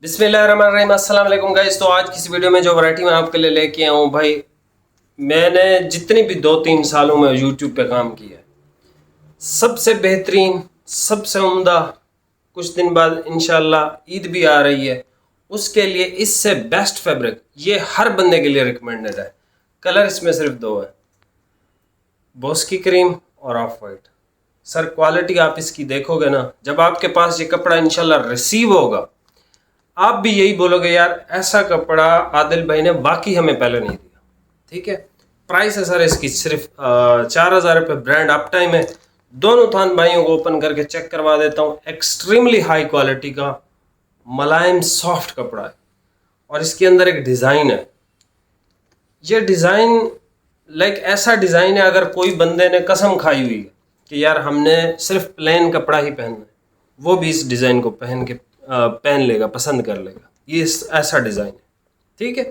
बिस्मिल्लाहिर्रहमानिर्रहीम, अस्सलाम वालेकुम गाइस। तो आज की इस वीडियो में जो वैरायटी मैं आपके लिए लेके आया हूँ भाई, मैंने जितनी भी 2-3 सालों में यूट्यूब पे काम किया है, सबसे बेहतरीन, सबसे उम्दा, कुछ दिन बाद इंशाल्लाह ईद भी आ रही है, उसके लिए इससे बेस्ट फैब्रिक ये हर बंदे के लिए रिकमेंडेड है। कलर इसमें सिर्फ दो है, बोस्की क्रीम और ऑफ वाइट। सर क्वालिटी आप इसकी देखोगे ना, जब आपके पास ये कपड़ा इंशाल्लाह रिसीव होगा, आप भी यही बोलोगे यार ऐसा कपड़ा आदिल भाई ने बाकी हमें पहले नहीं दिया। ठीक है, प्राइस है सर इसकी सिर्फ 4,000 रुपये। ब्रांड अप टाइम है। दोनों थान भाइयों को ओपन करके चेक करवा देता हूँ। एक्सट्रीमली हाई क्वालिटी का मुलायम सॉफ्ट कपड़ा है और इसके अंदर एक डिज़ाइन है। ये डिज़ाइन ऐसा डिज़ाइन है, अगर कोई बंदे ने कसम खाई हुई है कि यार हमने सिर्फ प्लेन कपड़ा ही पहनना है, वो भी इस डिज़ाइन को पहन लेगा, पसंद कर लेगा। ये ऐसा डिज़ाइन है। ठीक है,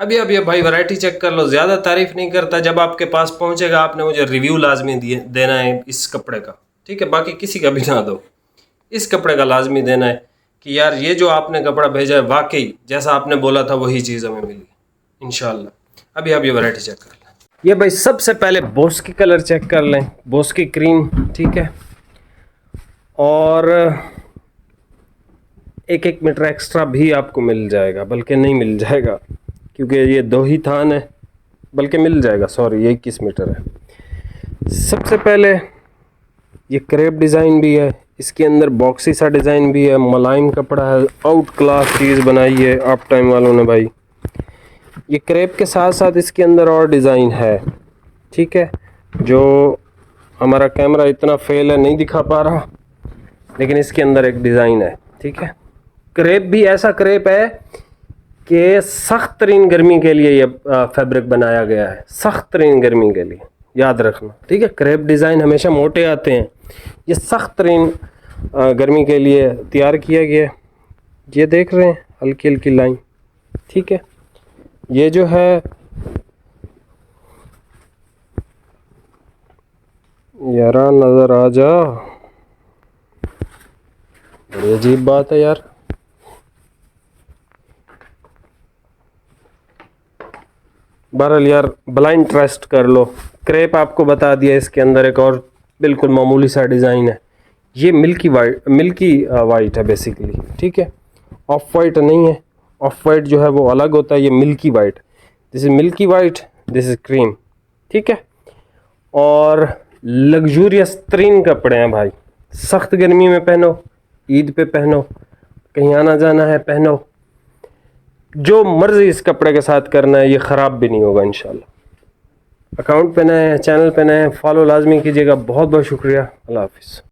अभी भाई वैरायटी चेक कर लो। ज़्यादा तारीफ नहीं करता, जब आपके पास पहुंचेगा आपने मुझे रिव्यू लाजमी देना है इस कपड़े का। ठीक है, बाकी किसी का भी ना दो, इस कपड़े का लाजमी देना है कि यार ये जो आपने कपड़ा भेजा है वाकई जैसा आपने बोला था वही चीज़ हमें मिली इंशाल्लाह। अभी आप ये वैरायटी चेक कर लें। ये भाई सबसे पहले बोस्की कलर चेक कर लें, बोस्की क्रीम। ठीक है, और 1-1 मीटर एक्स्ट्रा भी आपको मिल जाएगा, बल्कि नहीं मिल जाएगा क्योंकि ये 2 ही थान है, बल्कि मिल जाएगा, सॉरी ये 21 मीटर है। सबसे पहले ये क्रेप डिज़ाइन भी है, इसके अंदर बॉक्सी सा डिज़ाइन भी है, मुलायम कपड़ा है, आउट क्लास चीज़ बनाई है आप टाइम वालों ने भाई। ये क्रेप के साथ साथ इसके अंदर और डिज़ाइन है। ठीक है, जो हमारा कैमरा इतना फेल है नहीं दिखा पा रहा, लेकिन इसके अंदर एक डिज़ाइन है। ठीक है, क्रेप भी ऐसा क्रेप है कि सख्त तरीन गर्मी के लिए ये फैब्रिक बनाया गया है, सख्त तरीन गर्मी के लिए, याद रखना। ठीक है, क्रेप डिज़ाइन हमेशा मोटे आते हैं, ये सख्त तरीन गर्मी के लिए तैयार किया गया है। ये देख रहे हैं हल्की हल्की लाइन। ठीक है, ये जो है यारा नज़र आ जा, बड़ी अजीब बात है यार। बहरहाल यार ब्लाइंड ट्रस्ट कर लो, क्रेप आपको बता दिया। इसके अंदर एक और बिल्कुल मामूली सा डिज़ाइन है, ये मिल्की वाइट है बेसिकली। ठीक है, ऑफ वाइट नहीं है, ऑफ वाइट जो है वो अलग होता है, ये milky white. This is milky white, this is cream. ठीक है, और लग्जूरियस तरीन कपड़े हैं भाई, सख्त गर्मी में पहनो, ईद पे पहनो, कहीं आना जाना है पहनो, जो मर्जी इस कपड़े के साथ करना है, ये ख़राब भी नहीं होगा इंशाल्लाह। अकाउंट पे नए हैं, चैनल पे नए हैं, फॉलो लाजमी कीजिएगा। बहुत बहुत शुक्रिया, अल्लाह हाफिज़।